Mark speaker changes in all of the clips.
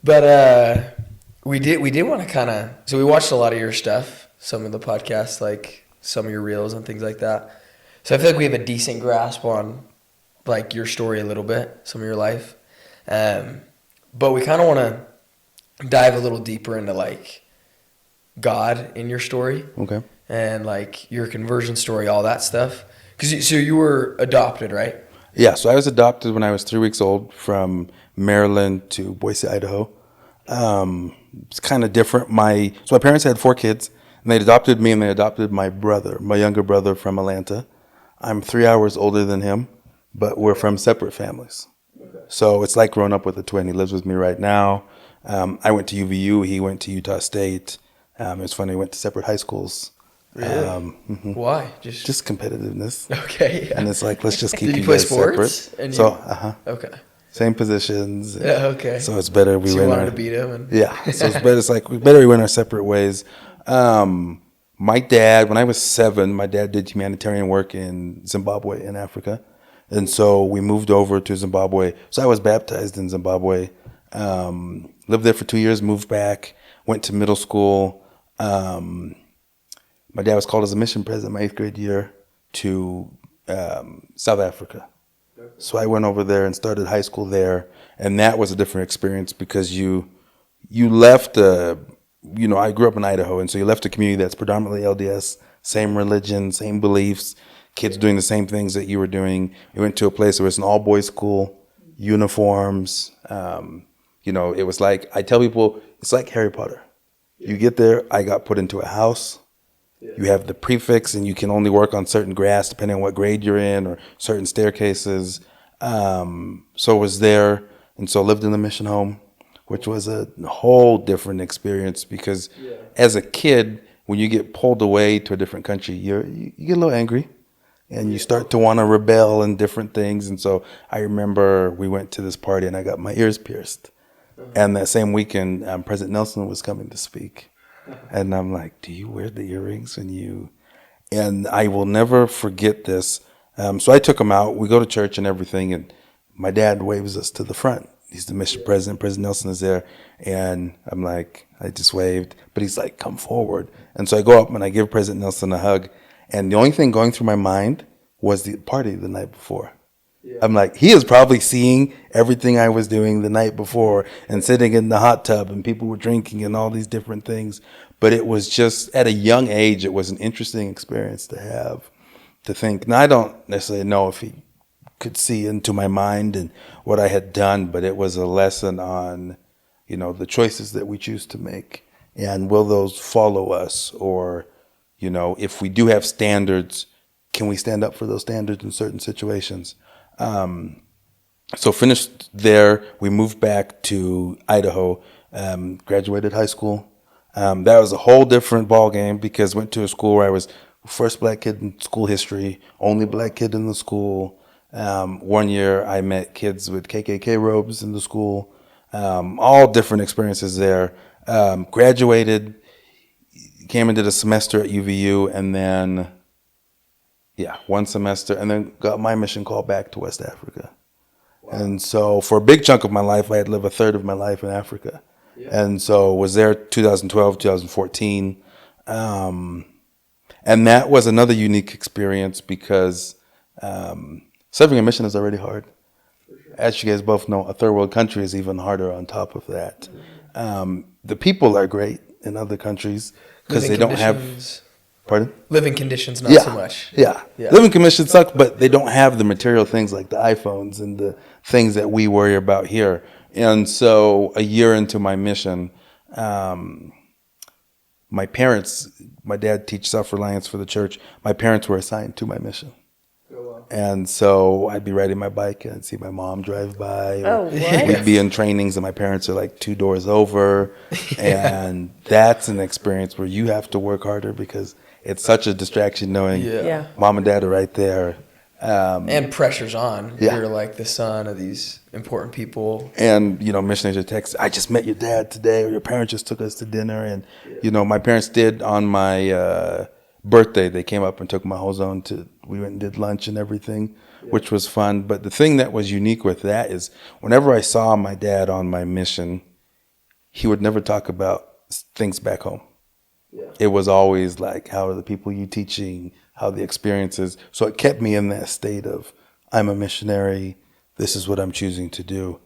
Speaker 1: But we did want to kind of, so we watched a lot of your stuff, some of the podcasts, like some of your reels and things like that. So I feel like we have a decent grasp on like your story a little bit, some of your life. But we kind of want to dive a little deeper into like God in your story.
Speaker 2: Okay.
Speaker 1: And like your conversion story, all that stuff. So you were adopted, right?
Speaker 2: Yeah, so I was adopted when I was 3 weeks old from Maryland to Boise, Idaho. It's kind of different. So my parents had 4 kids, and they adopted me, and they adopted my brother, my younger brother from Atlanta. I'm 3 hours older than him, but we're from separate families. So it's like growing up with a twin. He lives with me right now. I went to UVU. He went to Utah State. It's funny. We went to separate high schools.
Speaker 1: Really? Why?
Speaker 2: Just competitiveness.
Speaker 1: Okay. Yeah.
Speaker 2: And it's like, let's just keep
Speaker 1: Did
Speaker 2: you
Speaker 1: you play
Speaker 2: guys
Speaker 1: sports?
Speaker 2: separate.
Speaker 1: Okay.
Speaker 2: Same positions.
Speaker 1: Yeah. Okay.
Speaker 2: So it's better we
Speaker 1: So you
Speaker 2: win
Speaker 1: wanted
Speaker 2: our,
Speaker 1: to beat him, and
Speaker 2: yeah. So it's better. It's like better we win our separate ways. My dad, when I was 7, my dad did humanitarian work in Zimbabwe in Africa, and so we moved over to Zimbabwe. So I was baptized in Zimbabwe. Lived there for 2 years. Moved back. Went to middle school. My dad was called as a mission president my 8th grade year to South Africa. So I went over there and started high school there, and that was a different experience because you left I grew up in Idaho, and so you left a community that's predominantly LDS, same religion, same beliefs, kids doing the same things that you were doing. We went to a place where it's an all-boys school, uniforms. It was like, I tell people, it's like Harry Potter. You get there, I got put into a house. You have the prefix, and you can only work on certain grass depending on what grade you're in, or certain staircases. So I was there, and so lived in the mission home, which was a whole different experience because as a kid, when you get pulled away to a different country, you get a little angry, and you start to want to rebel and different things. And so I remember we went to this party, and I got my ears pierced. And that same weekend, President Nelson was coming to speak. And I'm like, do you wear the earrings when you... And I will never forget this. So I took him out. We go to church and everything, and my dad waves us to the front. He's the mission president. President Nelson is there. And I'm like, I just waved. But he's like, come forward. And so I go up and I give President Nelson a hug. And the only thing going through my mind was the party the night before. I'm like, he is probably seeing everything I was doing the night before and sitting in the hot tub and people were drinking and all these different things. But it was just, at a young age, it was an interesting experience to have, to think. Now, I don't necessarily know if he could see into my mind and what I had done, but it was a lesson on, the choices that we choose to make. And will those follow us? Or, if we do have standards, can we stand up for those standards in certain situations? So finished there, we moved back to Idaho, graduated high school. That was a whole different ball game because went to a school where I was first black kid in school history, only black kid in the school. 1 year I met kids with KKK robes in the school, all different experiences there. Graduated, came and did a semester at UVU, and then 1 semester, and then got my mission call back to West Africa. Wow. And so for a big chunk of my life, I had lived a third of my life in Africa. Yeah. And so was there 2012, 2014. And that was another unique experience because serving a mission is already hard. Sure. As you guys both know, a third world country is even harder on top of that. The people are great in other countries because they don't have... Pardon?
Speaker 1: Living conditions, not so much.
Speaker 2: Yeah. Living conditions suck, but they don't have the material things like the iPhones and the things that we worry about here. And so a year into my mission, my dad teaches self-reliance for the church. My parents were assigned to my mission. Oh, wow. And so I'd be riding my bike and I'd see my mom drive by. We'd be in trainings and my parents are like 2 doors over. And that's an experience where you have to work harder because it's such a distraction knowing mom and dad are right there.
Speaker 1: And pressure's on. You're like the son of these important people.
Speaker 2: And, missionaries are text, I just met your dad today, or your parents just took us to dinner. And, my parents did on my birthday, they came up and took my whole zone we went and did lunch and everything, which was fun. But the thing that was unique with that is whenever I saw my dad on my mission, he would never talk about things back home.
Speaker 1: Yeah.
Speaker 2: It was always like, how are the people you teaching, how the experiences. So it kept me in that state of, I'm a missionary, this is what I'm choosing to do.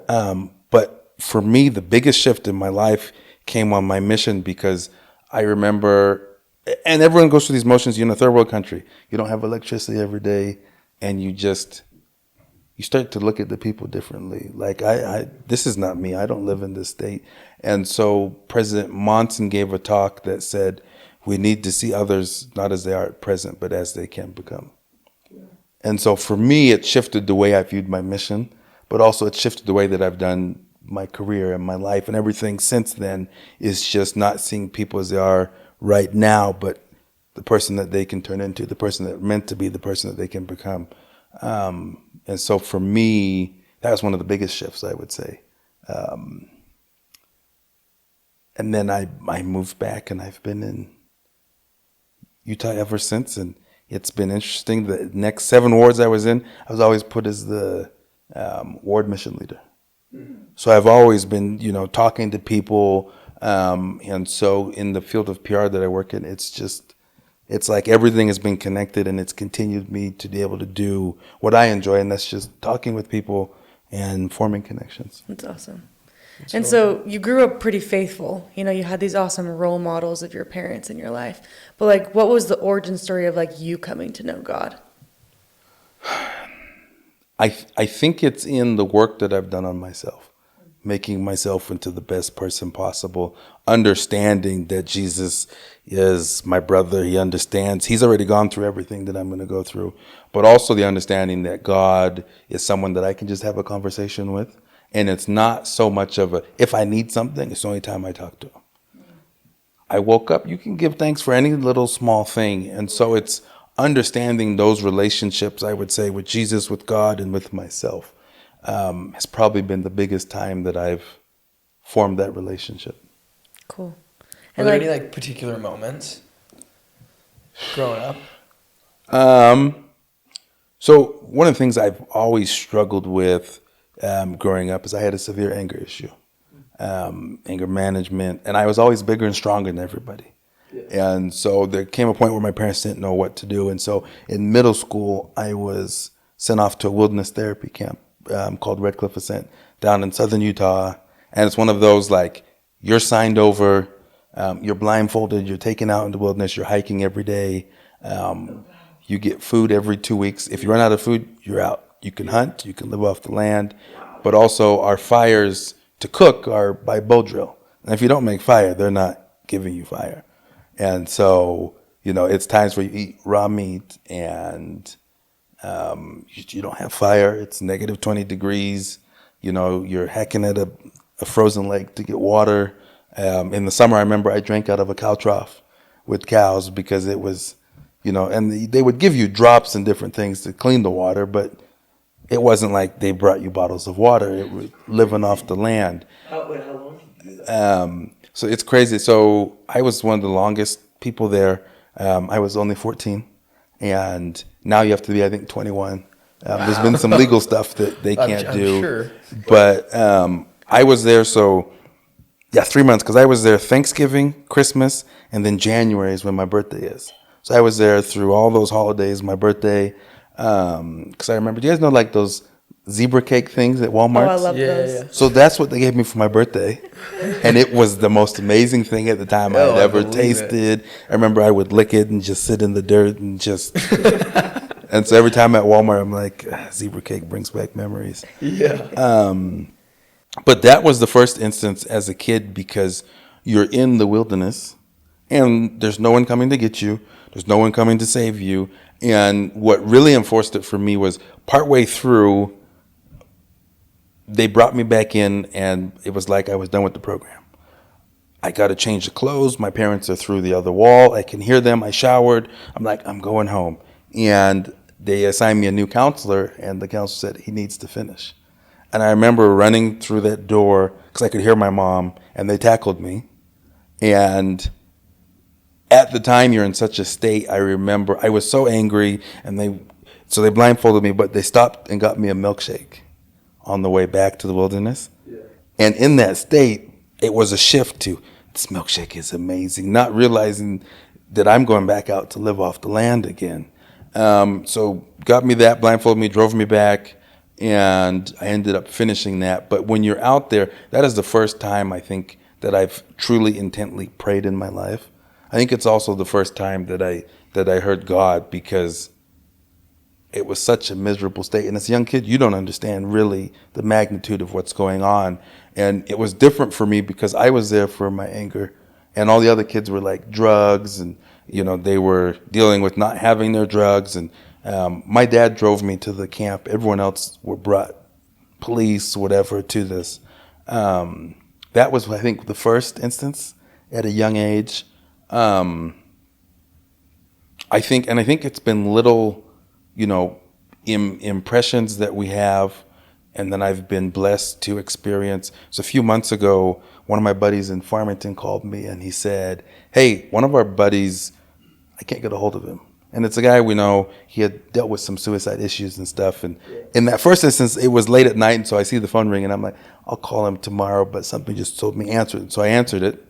Speaker 2: But for me, the biggest shift in my life came on my mission, because I remember, and everyone goes through these motions, you're in a third world country, you don't have electricity every day, and you start to look at the people differently. Like, this is not me. I don't live in this state. And so President Monson gave a talk that said, we need to see others not as they are at present, but as they can become. Yeah. And so for me, it shifted the way I viewed my mission, but also it shifted the way that I've done my career and my life, and everything since then is just not seeing people as they are right now, but the person that they can turn into, the person that meant to be, the person that they can become. And so for me, that was one of the biggest shifts, I would say. And then I moved back, and I've been in Utah ever since. And it's been interesting. The next 7 wards I was in, I was always put as the ward mission leader. So I've always been, talking to people. And so in the field of PR that I work in, it's like everything has been connected, and it's continued me to be able to do what I enjoy, and that's just talking with people and forming connections.
Speaker 3: That's awesome. And so you grew up pretty faithful. You had these awesome role models of your parents in your life. But what was the origin story of you coming to know God?
Speaker 2: I think it's in the work that I've done on myself, making myself into the best person possible, understanding that Jesus is my brother. He understands. He's already gone through everything that I'm going to go through, but also the understanding that God is someone that I can just have a conversation with. And it's not so much of if I need something, it's the only time I talk to him. I woke up, you can give thanks for any little small thing. And so it's understanding those relationships, I would say, with Jesus, with God, and with myself, has probably been the biggest time that I've formed that relationship.
Speaker 3: Cool.
Speaker 1: Are there any particular moments growing up?
Speaker 2: So one of the things I've always struggled with growing up is I had a severe anger issue, anger management, and I was always bigger and stronger than everybody. Yeah. And so there came a point where my parents didn't know what to do. And so in middle school, I was sent off to a wilderness therapy camp called Red Cliff Ascent down in southern Utah. And it's one of those, you're signed over, you're blindfolded, you're taken out in the wilderness, you're hiking every day. You get food every 2 weeks. If you run out of food, you're out. You can hunt, you can live off the land, but also our fires to cook are by bow drill. And if you don't make fire, they're not giving you fire. And so, it's times where you eat raw meat and you don't have fire. It's negative 20 degrees. You're hacking at a frozen lake to get water. In the summer, I remember I drank out of a cow trough with cows because it was, and they would give you drops and different things to clean the water, but it wasn't like they brought you bottles of water. It was living off the land.
Speaker 1: How long did you do that?
Speaker 2: So it's crazy. So I was one of the longest people there. I was only 14, and now you have to be, I think, 21. There's been some legal stuff that they can't do.
Speaker 1: I'm sure.
Speaker 2: But I was there, 3 months, because I was there Thanksgiving, Christmas, and then January is when my birthday is. So I was there through all those holidays, my birthday. Because I remember, do you guys know those zebra cake things at Walmart?
Speaker 3: Oh, I love those.
Speaker 1: Yeah.
Speaker 2: So that's what they gave me for my birthday. And it was the most amazing thing at the time I'd ever tasted. I remember I would lick it and just sit in the dirt and just... And so every time at Walmart, I'm like, zebra cake brings back memories.
Speaker 1: Yeah.
Speaker 2: But that was the first instance as a kid, because you're in the wilderness and there's no one coming to get you. There's no one coming to save you. And what really enforced it for me was partway through, they brought me back in, and it was like I was done with the program. I got to change the clothes. My parents are through the other wall. I can hear them. I showered. I'm like, I'm going home. And they assigned me a new counselor, and the counselor said, he needs to finish. And I remember running through that door because I could hear my mom, and they tackled me. And at the time, you're in such a state. I remember I was so angry, and they blindfolded me, but they stopped and got me a milkshake on the way back to the wilderness. Yeah. And in that state, it was a shift to, this milkshake is amazing, not realizing that I'm going back out to live off the land again. So got me that, blindfolded me, drove me back, and I ended up finishing that. But when you're out there, that is the first time I think that I've truly intently prayed in my life. I think it's also the first time that I heard God, because it was such a miserable state. And as a young kid, you don't understand really the magnitude of what's going on. And it was different for me because I was there for my anger, and all the other kids were like drugs, and they were dealing with not having their drugs. And my dad drove me to the camp. Everyone else were brought, police, whatever, to this. That was, I think, the first instance at a young age. I think it's been little, impressions that we have, and then I've been blessed to experience. So a few months ago, one of my buddies in Farmington called me, and he said, "Hey, one of our buddies, I can't get a hold of him." And it's a guy we know. He had dealt with some suicide issues and stuff. And in that first instance, it was late at night, and so I see the phone ring, and I'm like, I'll call him tomorrow, but something just told me answer it. So I answered it,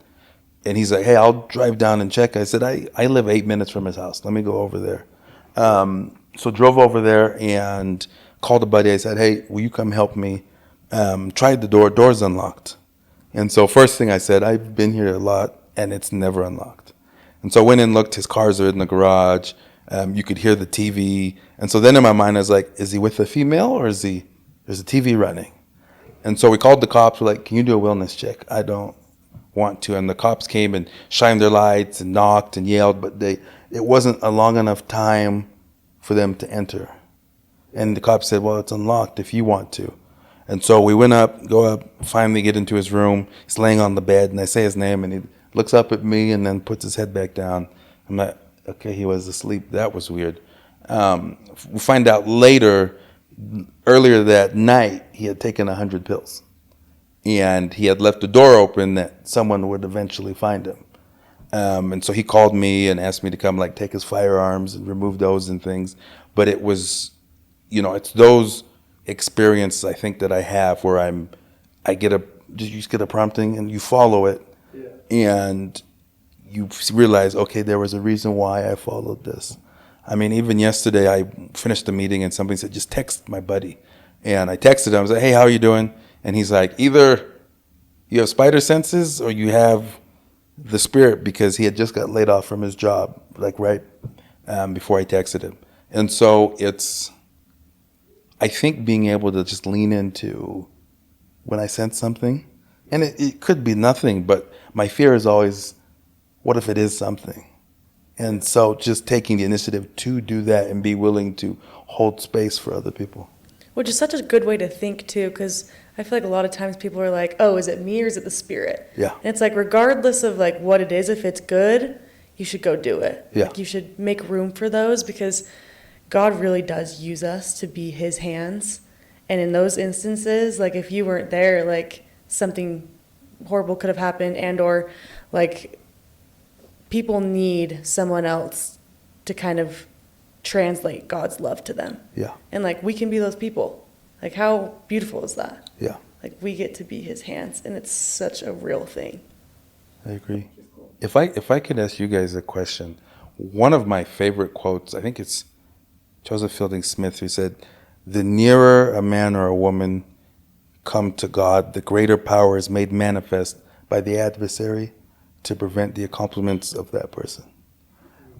Speaker 2: and he's like, "Hey, I'll drive down and check." I said, I live 8 minutes from his house. Let me go over there. So drove over there and called a buddy. I said, "Hey, will you come help me?" Tried the door. Door's unlocked. And so first thing I said, I've been here a lot, and it's never unlocked. And so I went and looked. His cars are in the garage. You could hear the TV. And so then in my mind, I was like, is he with a female, or there's a TV running? And so we called the cops. We're like, "Can you do a wellness check? I don't want to." And the cops came and shined their lights and knocked and yelled, but it wasn't a long enough time for them to enter. And the cops said, "Well, it's unlocked if you want to." And so we go up, finally get into his room. He's laying on the bed, and I say his name, and he looks up at me and then puts his head back down. I'm like, okay, he was asleep. That was weird. We find out later, earlier that night, he had taken 100 pills. And he had left the door open that someone would eventually find him. And so he called me and asked me to come take his firearms and remove those and things. But it was, it's those experiences I think that I have where you just get a prompting and you follow it. Yeah. And you realize, okay, there was a reason why I followed this. I mean, even yesterday I finished the meeting and somebody said, "Just text my buddy." And I texted him. I was like, "Hey, how are you doing?" And he's like, "Either you have spider senses or you have the spirit," because he had just got laid off from his job, right before I texted him. And so I think being able to just lean into when I sense something, and it could be nothing, but my fear is always, what if it is something? And so just taking the initiative to do that and be willing to hold space for other people.
Speaker 3: Which is such a good way to think, too, because I feel like a lot of times people are like, oh, is it me or is it the spirit?
Speaker 2: Yeah.
Speaker 3: And it's regardless of what it is, if it's good, you should go do it.
Speaker 2: Yeah.
Speaker 3: You should make room for those, because God really does use us to be his hands. And in those instances, if you weren't there, something horrible could have happened, and or people need someone else to kind of translate God's love to them.
Speaker 2: Yeah.
Speaker 3: And we can be those people. How beautiful is that?
Speaker 2: Yeah.
Speaker 3: We get to be his hands, and it's such a real thing.
Speaker 2: I agree. If I could ask you guys a question, one of my favorite quotes, I think it's Joseph Fielding Smith, who said, "The nearer a man or a woman come to God, the greater power is made manifest by the adversary to prevent the accomplishments of that person."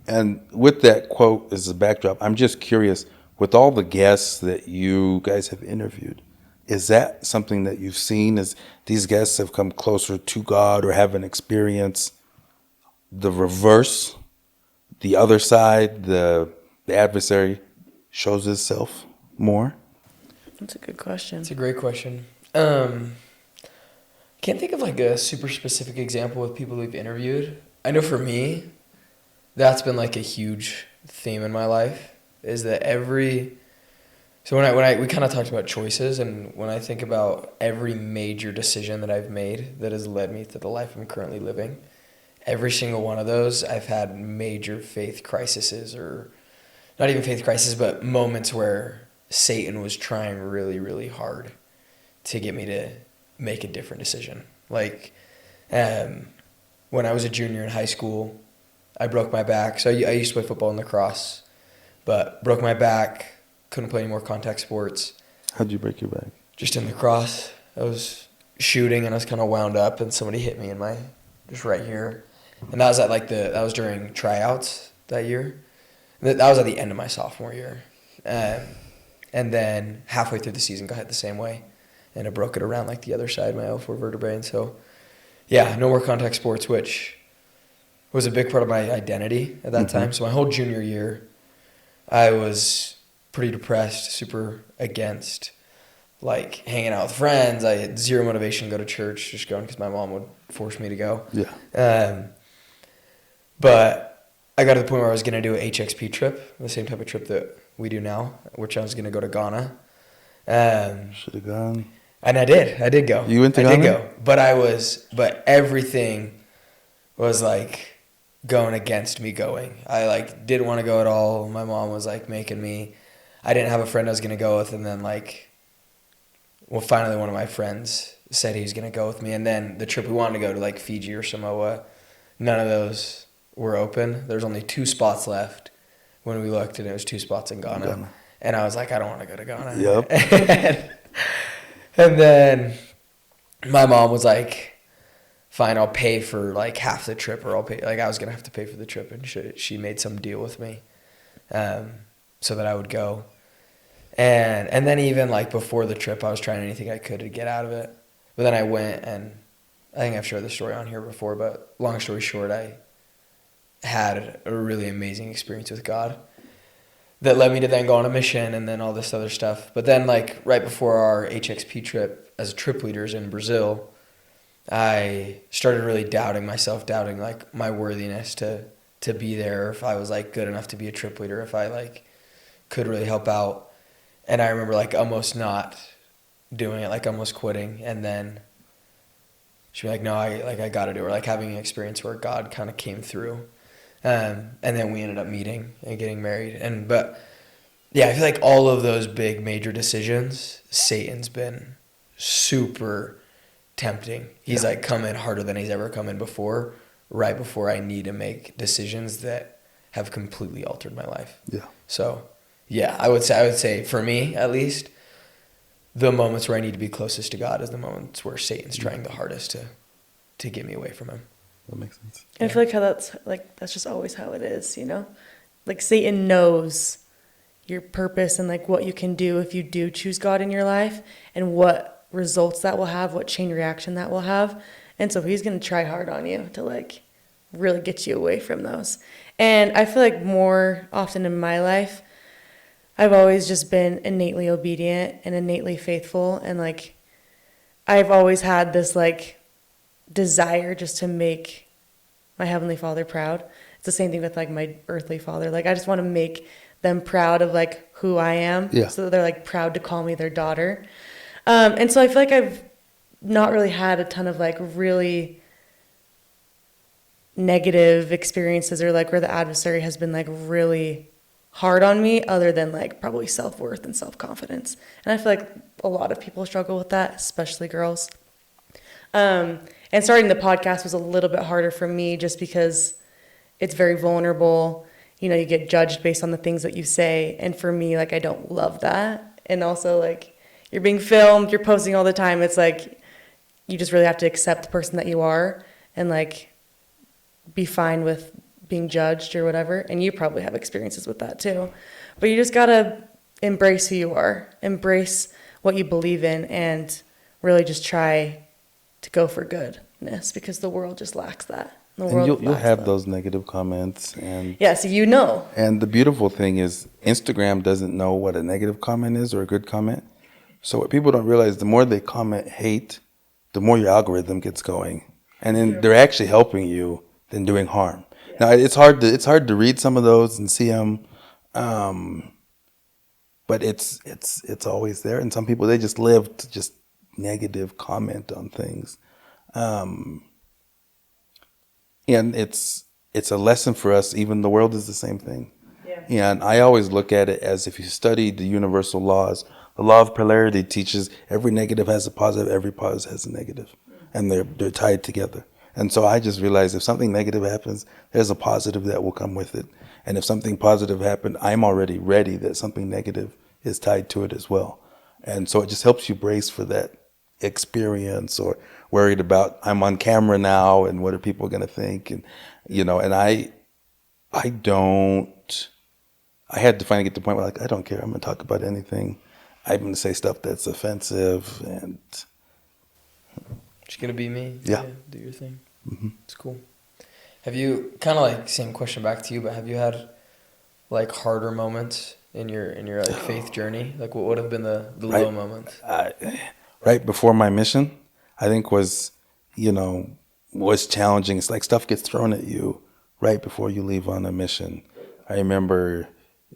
Speaker 2: And with that quote as a backdrop, I'm just curious, with all the guests that you guys have interviewed, is that something that you've seen as these guests have come closer to God or have an experience the reverse, the other side, the adversary shows itself more?
Speaker 3: That's a good question.
Speaker 1: It's a great question. Can't think of a super specific example with people we've interviewed. I know for me, that's been a huge theme in my life, is that so when we kind of talked about choices, and when I think about every major decision that I've made that has led me to the life I'm currently living, every single one of those, I've had major faith crises, or not even faith crises, but moments where Satan was trying really, really hard to get me to make a different decision. When I was a junior in high school, I broke my back. So I used to play football and lacrosse, but broke my back, couldn't play any more contact sports.
Speaker 2: How'd you break your back?
Speaker 1: Just in lacrosse, I was shooting and I was kind of wound up and somebody hit me in just right here. And that was that was during tryouts that year. That was at the end of my sophomore year. And then halfway through the season got hit the same way. And I broke it around like the other side, my L4 vertebrae. And so, yeah, no more contact sports, which was a big part of my identity at that time. So my whole junior year, I was pretty depressed, super against like hanging out with friends. I had zero motivation to go to church, just going because my mom would force me to go.
Speaker 2: Yeah.
Speaker 1: But I got to the point where I was going to do a HXP trip, the same type of trip that we do now, which I was going to go to Ghana.
Speaker 2: Should have gone.
Speaker 1: And I did go.
Speaker 2: You went to Ghana?
Speaker 1: I did go. But everything was like going against me going. I like didn't want to go at all. My mom was like making me. I didn't have a friend I was going to go with. And then finally one of my friends said he was going to go with me. And then the trip we wanted to go to like Fiji or Samoa, none of those were open. There's only 2 spots left when we looked, and it was 2 spots in Ghana. And I was like, I don't want to go to Ghana.
Speaker 2: Yep.
Speaker 1: And then my mom was like, fine, I'll pay for like half the trip, or I'll pay, like I was going to have to pay for the trip. And she made some deal with me so that I would go. And then even like before the trip, I was trying anything I could to get out of it. But then I went, and I think I've shared this story on here before, but long story short, I had a really amazing experience with God that led me to then go on a mission and then all this other stuff. But then like right before our HXP trip as trip leaders in Brazil, I started really doubting myself, doubting like my worthiness to be there, if I was like good enough to be a trip leader, if I like could really help out. And I remember like almost not doing it, like almost quitting. And then she'd be like, no, I got to do it. Or like having an experience where God kind of came through. And then we ended up meeting and getting married. But yeah, I feel like all of those big major decisions, Satan's been super tempting. He's like come in harder than he's ever come in before, right before I need to make decisions that have completely altered my life.
Speaker 2: Yeah.
Speaker 1: So yeah, I would say for me at least, the moments where I need to be closest to God is the moments where Satan's trying the hardest to get me away from him.
Speaker 2: That makes sense.
Speaker 3: I feel like that's just always how it is, you know? Like Satan knows your purpose and like what you can do if you do choose God in your life, and what results that will have, what chain reaction that will have. And so he's going to try hard on you to like really get you away from those. And I feel like more often in my life, I've always just been innately obedient and innately faithful. And like, I've always had this like desire just to make my Heavenly Father proud. It's the same thing with like my earthly father. Like I just want to make them proud of like who I am.
Speaker 2: Yeah.
Speaker 3: So that they're like proud to call me their daughter. And so I feel like I've not really had a ton of like really negative experiences, or like where the adversary has been like really hard on me, other than like probably self-worth and self-confidence. And I feel like a lot of people struggle with that, especially girls. And starting the podcast was a little bit harder for me just because it's very vulnerable. You know, you get judged based on the things that you say. And for me, like, I don't love that. And also, like, you're being filmed, you're posting all the time. It's like, you just really have to accept the person that you are and, like, be fine with being judged or whatever. And you probably have experiences with that too. But you just got to embrace who you are, embrace what you believe in, and really just try to go for goodness, because the world just lacks that.
Speaker 2: And you'll have those negative comments, and
Speaker 3: yeah, so you know.
Speaker 2: And the beautiful thing is Instagram doesn't know what a negative comment is or a good comment. So what people don't realize, the more they comment hate, the more your algorithm gets going, and then they're actually helping you than doing harm. Yeah. Now it's hard to read some of those and see them, but it's always there. And some people, they just live to just negative comment on things. And it's a lesson for us. Even the world is the same thing. Yeah. And I always look at it as, if you study the universal laws, the law of polarity teaches every negative has a positive, every positive has a negative, and they're tied together. And so I just realized if something negative happens, there's a positive that will come with it. And if something positive happened, I'm already ready that something negative is tied to it as well. And so it just helps you brace for that experience, or worried about, I'm on camera now and what are people going to think? And, and I don't, I had to finally get to the point where like, I don't care. I'm going to talk about anything. I'm going to say stuff that's offensive, and
Speaker 1: Just gonna be me.
Speaker 2: Yeah.
Speaker 1: Do your thing.
Speaker 2: mm-hmm.
Speaker 1: It's cool. Have you kind of like same question back to you, but have you had like harder moments in your like faith journey? Like what would have been the low moments?
Speaker 2: Right before my mission, I think was challenging. It's like stuff gets thrown at you right before you leave on a mission. I remember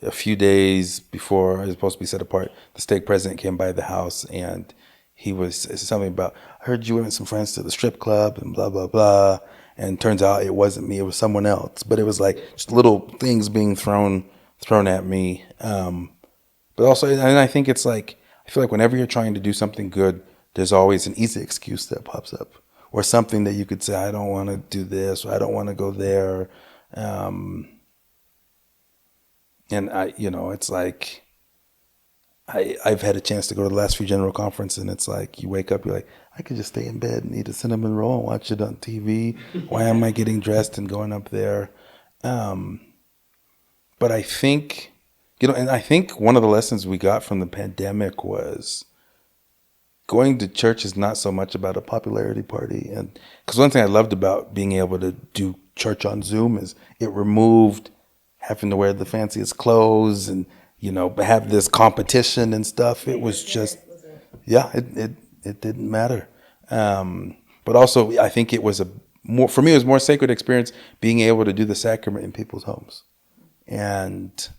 Speaker 2: a few days before I was supposed to be set apart, the stake president came by the house, and he was saying something about, I heard you went with some friends to the strip club and blah, blah, blah. And turns out it wasn't me, it was someone else. But it was like just little things being thrown at me. But also, and I think it's like, I feel like whenever you're trying to do something good, there's always an easy excuse that pops up, or something that you could say, I don't want to do this, or I don't want to go there. And it's like, I've had a chance to go to the last few general conferences, and it's like you wake up, you're like, I could just stay in bed and eat a cinnamon roll and watch it on TV. Why am I getting dressed and going up there? But I think, and I think one of the lessons we got from the pandemic was going to church is not so much about a popularity party. And because one thing I loved about being able to do church on Zoom is it removed having to wear the fanciest clothes and have this competition and stuff. It was just, it didn't matter. But also, I think it was for me, it was more sacred experience being able to do the sacrament in people's homes. And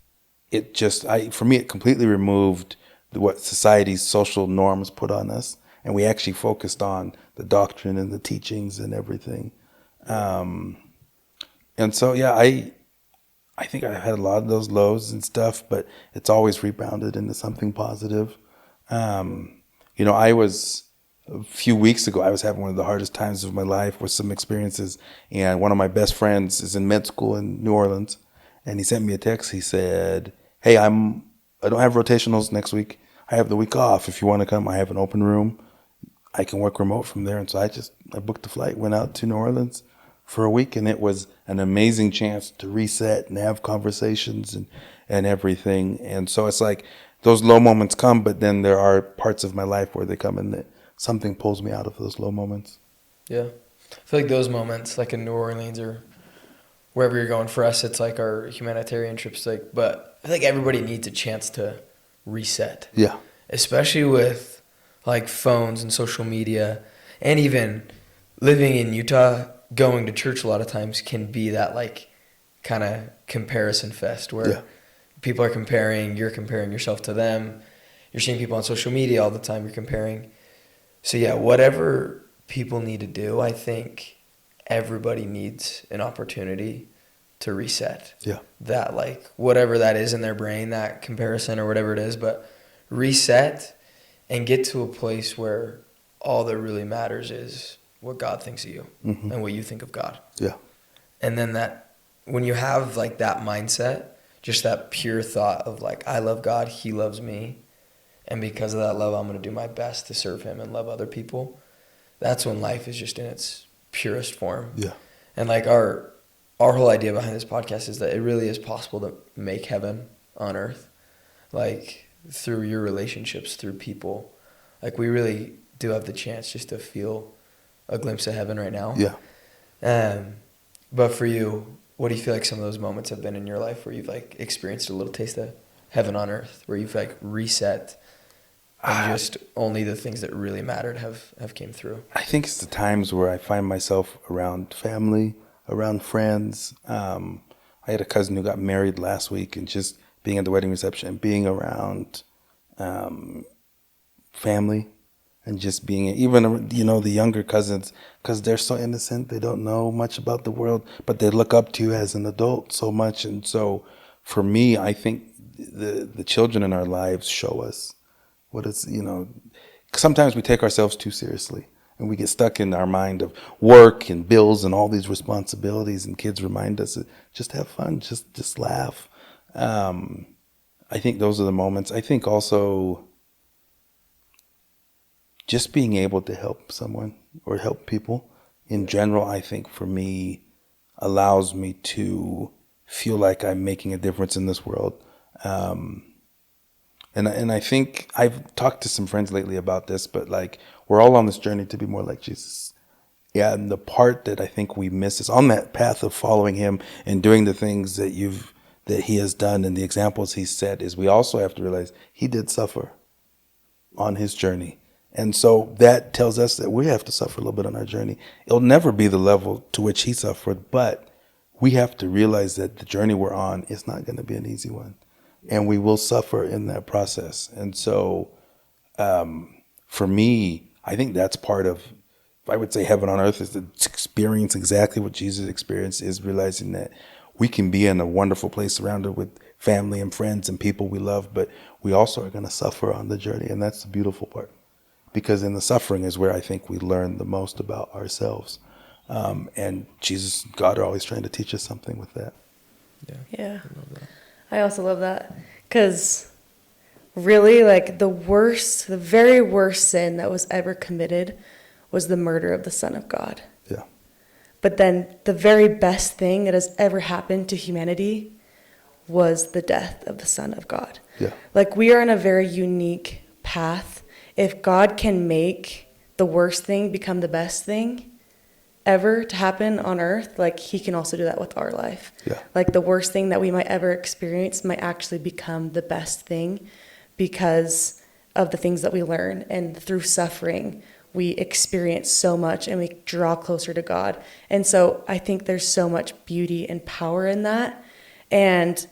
Speaker 2: it just, for me, it completely removed what society's social norms put on us. And we actually focused on the doctrine and the teachings and everything. And so, I think I've had a lot of those lows and stuff, but it's always rebounded into something positive. A few weeks ago, I was having one of the hardest times of my life with some experiences, and one of my best friends is in med school in New Orleans, and he sent me a text. He said, hey, I don't have rotationals next week. I have the week off. If you want to come, I have an open room. I can work remote from there. And so I booked a flight, went out to New Orleans for a week, and it was an amazing chance to reset and have conversations and everything. And so it's like those low moments come, but then there are parts of my life where they come and that something pulls me out of those low moments.
Speaker 1: Yeah. I feel like those moments, like in New Orleans or wherever you're going, for us, it's like our humanitarian trips. But I feel like everybody needs a chance to reset.
Speaker 2: Yeah.
Speaker 1: Especially with like phones and social media, and even living in Utah, going to church a lot of times can be that like kind of comparison fest where people are comparing, you're comparing yourself to them. You're seeing people on social media all the time, you're comparing. So whatever people need to do, I think everybody needs an opportunity to reset.
Speaker 2: Yeah.
Speaker 1: That like whatever that is in their brain, that comparison or whatever it is, but reset and get to a place where all that really matters is what God thinks of you and what you think of God.
Speaker 2: Yeah.
Speaker 1: And then that when you have like that mindset, just that pure thought of like, I love God, He loves me. And because of that love, I'm going to do my best to serve Him and love other people. That's when life is just in its purest form.
Speaker 2: Yeah.
Speaker 1: And like our whole idea behind this podcast is that it really is possible to make heaven on earth. Like through your relationships, through people. Like we really do have the chance just to feel a glimpse of heaven right now.
Speaker 2: Yeah.
Speaker 1: But for you, what do you feel like some of those moments have been in your life where you've like experienced a little taste of heaven on earth, where you've like reset and just only the things that really mattered have came through?
Speaker 2: I think it's the times where I find myself around family, around friends. I had a cousin who got married last week, and just being at the wedding reception and being around family, and just being, even, the younger cousins, because they're so innocent, they don't know much about the world, but they look up to you as an adult so much. And so for me, I think the children in our lives show us what it's, sometimes we take ourselves too seriously. And we get stuck in our mind of work and bills and all these responsibilities, and kids remind us that just have fun, just laugh. I think those are the moments. I think also just being able to help someone or help people in general, I think for me allows me to feel like I'm making a difference in this world. And I think I've talked to some friends lately about this, but like we're all on this journey to be more like Jesus. Yeah, and the part that I think we miss is on that path of following him and doing the things that he has done and the examples he's set, is we also have to realize he did suffer on his journey. And so that tells us that we have to suffer a little bit on our journey. It'll never be the level to which he suffered, but we have to realize that the journey we're on is not going to be an easy one. And we will suffer in that process. And so for me, I think that's part of, I would say heaven on earth, is to experience exactly what Jesus experienced, is realizing that we can be in a wonderful place surrounded with family and friends and people we love, but we also are going to suffer on the journey. And that's the beautiful part, because in the suffering is where I think we learn the most about ourselves. And Jesus, God are always trying to teach us something with that.
Speaker 3: Yeah. I also love that, because really, like, the very worst sin that was ever committed was the murder of the Son of God.
Speaker 2: Yeah.
Speaker 3: But then the very best thing that has ever happened to humanity was the death of the Son of God.
Speaker 2: Yeah.
Speaker 3: Like, we are on a very unique path. If God can make the worst thing become the best thing ever to happen on earth, like, he can also do that with our life.
Speaker 2: Yeah.
Speaker 3: Like, the worst thing that we might ever experience might actually become the best thing because of the things that we learn. And through suffering, we experience so much and we draw closer to God. And so I think there's so much beauty and power in that. And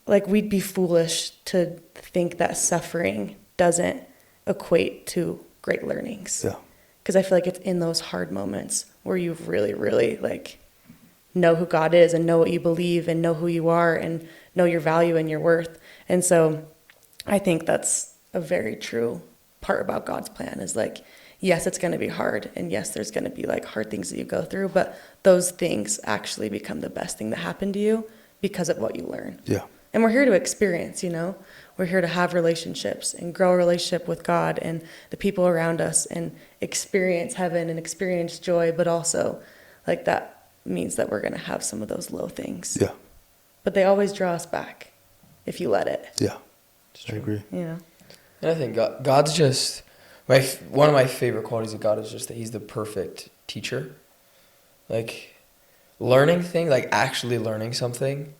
Speaker 3: like, we'd be foolish to think that suffering doesn't equate to great learnings.
Speaker 2: Yeah.
Speaker 3: Because I feel like it's in those hard moments where you really, really, like, know who God is and know what you believe and know who you are and know your value and your worth. And so I think that's a very true part about God's plan, is like, yes, it's going to be hard. And yes, there's going to be like hard things that you go through, but those things actually become the best thing that happened to you because of what you learn.
Speaker 2: Yeah.
Speaker 3: And we're here to experience, we're here to have relationships and grow a relationship with God and the people around us and experience heaven and experience joy. But also, like, that means that we're going to have some of those low things.
Speaker 2: Yeah.
Speaker 3: But they always draw us back if you let it.
Speaker 2: Yeah. I agree.
Speaker 3: Yeah.
Speaker 1: And I think God's just one of my favorite qualities of God is just that he's the perfect teacher. Like, learning things, like actually learning something,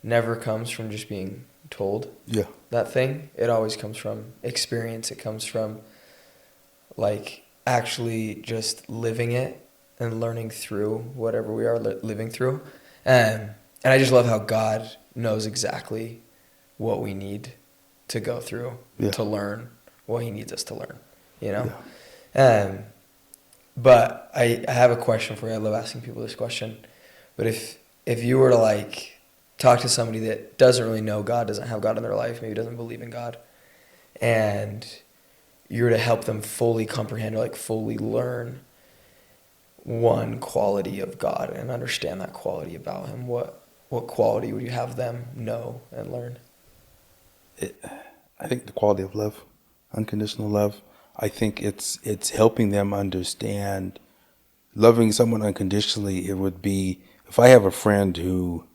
Speaker 1: never comes from just being told.
Speaker 2: Yeah.
Speaker 1: That thing, it always comes from experience. It comes from like actually just living it and learning through whatever we are living through. And I just love how God knows exactly what we need to go through to learn what he needs us to learn, Yeah. But I have a question for you. I love asking people this question. But if you were to like talk to somebody that doesn't really know God, doesn't have God in their life, maybe doesn't believe in God, and you were to help them fully comprehend or like fully learn one quality of God and understand that quality about him, what quality would you have them know and learn?
Speaker 2: I think the quality of love, unconditional love. I think it's helping them understand loving someone unconditionally. It would be, if I have a friend who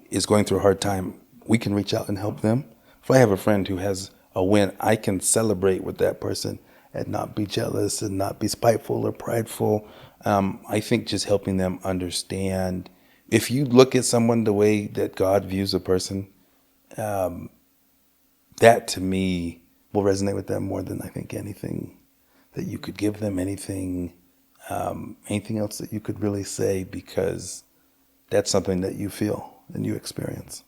Speaker 2: is going through a hard time, we can reach out and help them. If I have a friend who has a win, I can celebrate with that person and not be jealous and not be spiteful or prideful. I think just helping them understand, if you look at someone the way that God views a person, that to me will resonate with them more than I think anything that you could give them, anything else that you could really say, because that's something that you feel and you experience.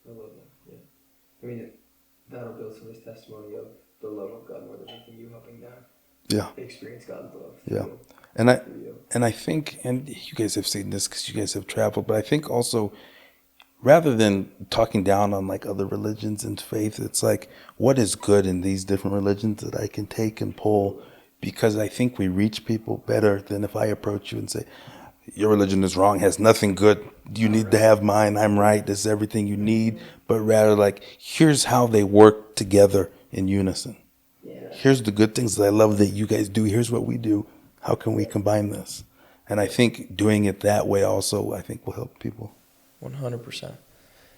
Speaker 1: I love that. Yeah. I mean, that'll build somebody's testimony of the love of God more than anything, you helping them.
Speaker 2: Yeah.
Speaker 1: Experience God's love.
Speaker 2: Yeah.
Speaker 1: You.
Speaker 2: And I think, and you guys have seen this because you guys have traveled, but I think also, rather than talking down on like other religions and faith, it's like, what is good in these different religions that I can take and pull because I think we reach people better than if I approach you and say, your religion is wrong, has nothing good. You need to have mine. I'm right. This is everything you need. But rather like, here's how they work together in unison. Here's the good things that I love that you guys do. Here's what we do. How can we combine this? And I think doing it that way also, I think will help people.
Speaker 1: 100%. And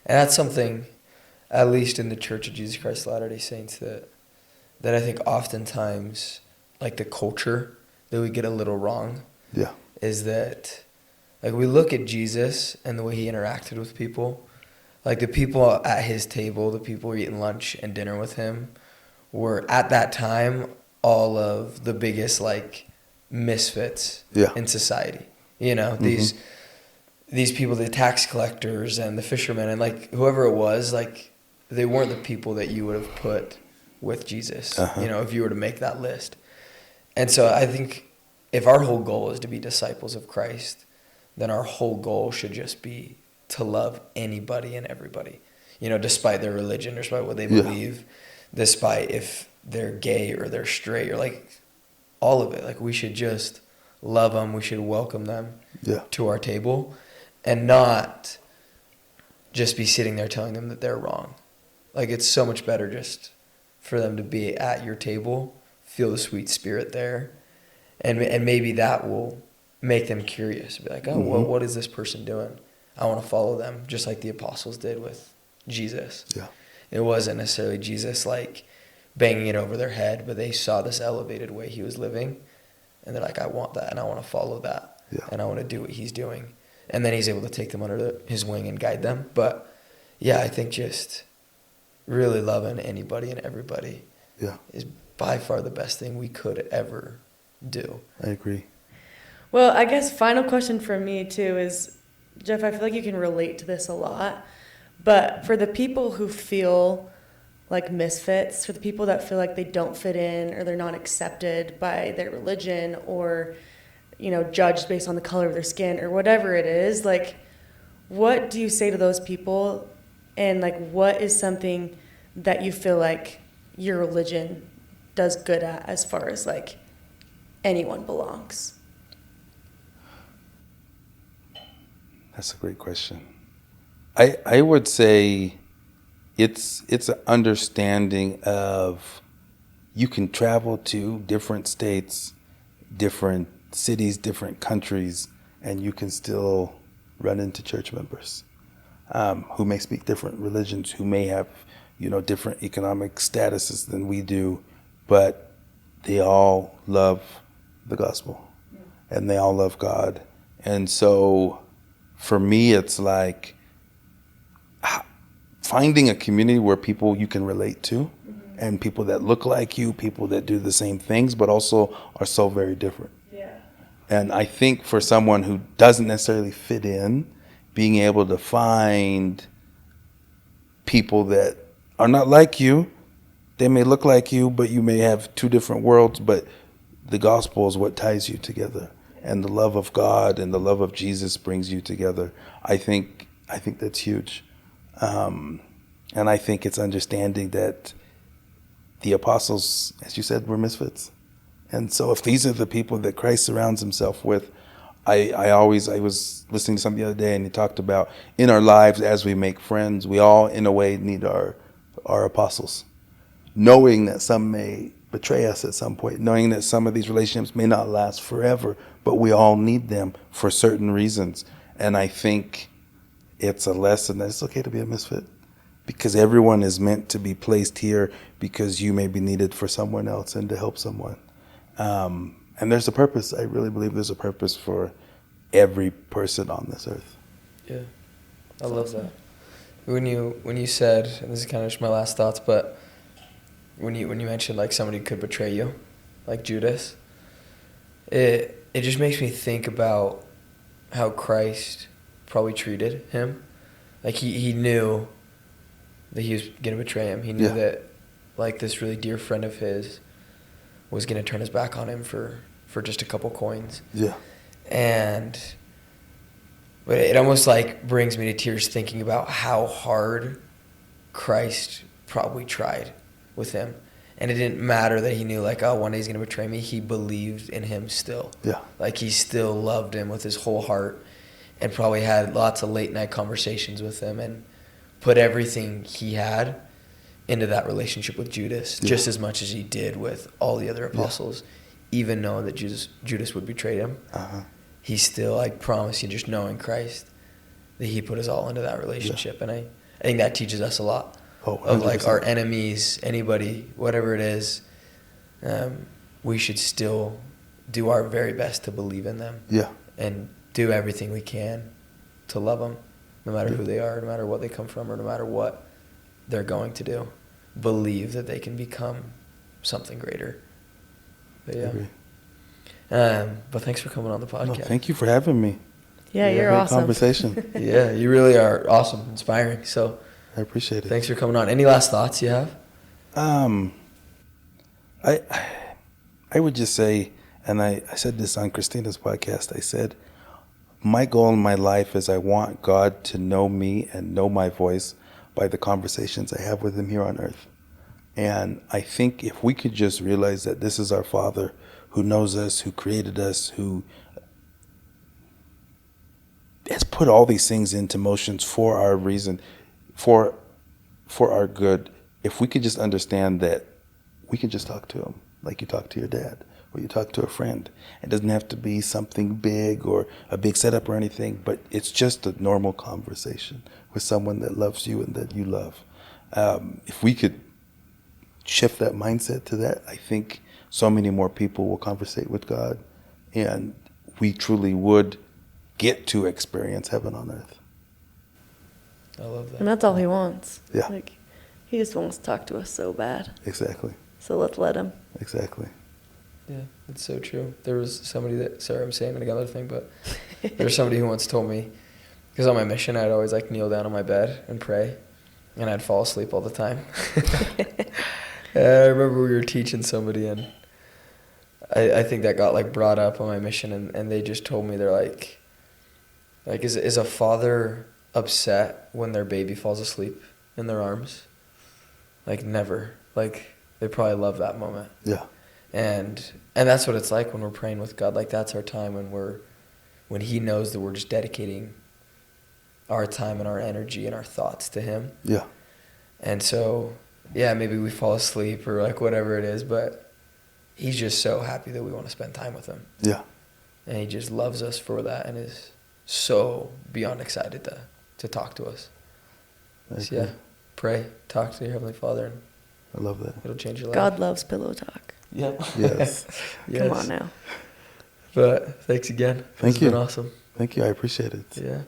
Speaker 1: that's something, at least in the Church of Jesus Christ of Latter-day Saints, that I think oftentimes, like the culture that we get a little wrong,
Speaker 2: Yeah.
Speaker 1: is that, like, we look at Jesus and the way he interacted with people. Like, the people at his table, the people eating lunch and dinner with him, were at that time all of the biggest, like, misfits in society. You know, these people, the tax collectors and the fishermen and, like, whoever it was, like, they weren't the people that you would have put with Jesus, you know, if you were to make that list. And so I think if our whole goal is to be disciples of Christ, then our whole goal should just be to love anybody and everybody, you know, despite their religion, despite what they believe, despite if they're gay or they're straight or like all of it. Like, we should just love them. We should welcome them to our table and not just be sitting there telling them that they're wrong. Like, it's so much better just for them to be at your table, feel the sweet spirit there, and maybe that will make them curious. Be like, oh, well, what is this person doing? I want to follow them, just like the apostles did with Jesus.
Speaker 2: Yeah.
Speaker 1: It wasn't necessarily Jesus, like, banging it over their head, but they saw this elevated way he was living, and they're like, I want that, and I want to follow that, and I want to do what he's doing. And then he's able to take them under his wing and guide them. But, yeah, I think just really loving anybody and everybody is by far the best thing we could ever do.
Speaker 2: I agree.
Speaker 3: Well, I guess final question for me too is, Jeff, I feel like you can relate to this a lot, but for the people who feel like misfits, for the people that feel like they don't fit in or they're not accepted by their religion or, you know, judged based on the color of their skin or whatever it is, like, what do you say to those people? And, like, what is something that you feel like your religion does good at as far as, like, anyone belongs?
Speaker 2: That's a great question. I would say it's an understanding of you can travel to different states, different cities, different countries, and you can still run into church members who may speak different religions, who may have, you know, different economic statuses than we do, but they all love the gospel and they all love God. And so for me, it's like finding a community where people you can relate to and people that look like you, people that do the same things, but also are so very different.
Speaker 3: Yeah.
Speaker 2: And I think for someone who doesn't necessarily fit in, being able to find people that are not like you, they may look like you, but you may have two different worlds, but the gospel is what ties you together. And the love of God and the love of Jesus brings you together. I think that's huge. And I think it's understanding that the apostles, as you said, were misfits. And so if these are the people that Christ surrounds himself with, I was listening to something the other day, and he talked about in our lives as we make friends, we all in a way need our apostles, knowing that some may betray us at some point, knowing that some of these relationships may not last forever, but we all need them for certain reasons. And I think it's a lesson that it's okay to be a misfit, because everyone is meant to be placed here because you may be needed for someone else and to help someone. And there's a purpose. I really believe there's a purpose for every person on this earth.
Speaker 1: Yeah, I love that. When you said, and this is kind of just my last thoughts, but when you mentioned like somebody could betray you, like Judas, it just makes me think about how Christ probably treated him. Like he knew that he was going to betray him. He knew that like this really dear friend of his was going to turn his back on him for just a couple coins.
Speaker 2: Yeah.
Speaker 1: But it almost like brings me to tears thinking about how hard Christ probably tried with him. And it didn't matter that he knew, like, oh, one day he's going to betray me. He believed in him still.
Speaker 2: Yeah.
Speaker 1: Like, he still loved him with his whole heart, and probably had lots of late night conversations with him, and put everything he had into that relationship with Judas, just as much as he did with all the other apostles, even knowing that Judas would betray him. He still, like, promised you, just knowing Christ, that he put his all into that relationship. And I think that teaches us a lot of, like, our enemies, anybody, whatever it is, we should still do our very best to believe in them.
Speaker 2: Yeah.
Speaker 1: And do everything we can to love them, no matter who they are, no matter what they come from, or no matter what they're going to do. Believe that they can become something greater. But yeah. But thanks for coming on the podcast.
Speaker 2: No, thank you for having me.
Speaker 3: Yeah, you're
Speaker 2: Great
Speaker 3: awesome.
Speaker 2: Conversation.
Speaker 1: Yeah, you really are awesome, inspiring. So
Speaker 2: I appreciate it.
Speaker 1: thanks for coming on. Any last thoughts you have?
Speaker 2: I would just say, and I said this on Christina's podcast, I said, my goal in my life is I want God to know me and know my voice by the conversations I have with him here on earth. And I think if we could just realize that this is our Father who knows us, who created us, who has put all these things into motions for our reason, for our good, if we could just understand that we can just talk to him like you talk to your dad or you talk to a friend. It doesn't have to be something big or a big setup or anything, but it's just a normal conversation with someone that loves you and that you love. If we could shift that mindset to that, I think so many more people will conversate with God, and we truly would get to experience heaven on earth.
Speaker 1: I love that.
Speaker 3: And that's all he wants.
Speaker 2: Yeah.
Speaker 3: Like, he just wants to talk to us so bad.
Speaker 2: Exactly.
Speaker 3: So let's let him.
Speaker 2: Exactly.
Speaker 1: Yeah, it's so true. There was somebody that, sorry, I'm saying another thing, but there's somebody who once told me, because on my mission, I'd always, like, kneel down on my bed and pray, and I'd fall asleep all the time. And I remember we were teaching somebody, and I think that got, like, brought up on my mission, and they just told me, they're like is a father upset when their baby falls asleep in their arms? Like, never. Like, they probably love that moment.
Speaker 2: Yeah.
Speaker 1: And that's what it's like when we're praying with God. Like, that's our time when he knows that we're just dedicating our time and our energy and our thoughts to him.
Speaker 2: Yeah.
Speaker 1: And so, yeah, maybe we fall asleep or, like, whatever it is, but he's just so happy that we want to spend time with him.
Speaker 2: Yeah.
Speaker 1: And he just loves us for that and is so beyond excited to talk to us. So, yeah, pray, talk to your Heavenly Father, and
Speaker 2: I love that.
Speaker 1: it'll change your life.
Speaker 3: God loves pillow talk.
Speaker 1: Yep.
Speaker 2: Yes.
Speaker 1: Yes.
Speaker 3: Come on now.
Speaker 1: But thanks again.
Speaker 2: Thank
Speaker 1: It's
Speaker 2: you.
Speaker 1: been awesome.
Speaker 2: Thank you. I appreciate it.
Speaker 1: Yeah.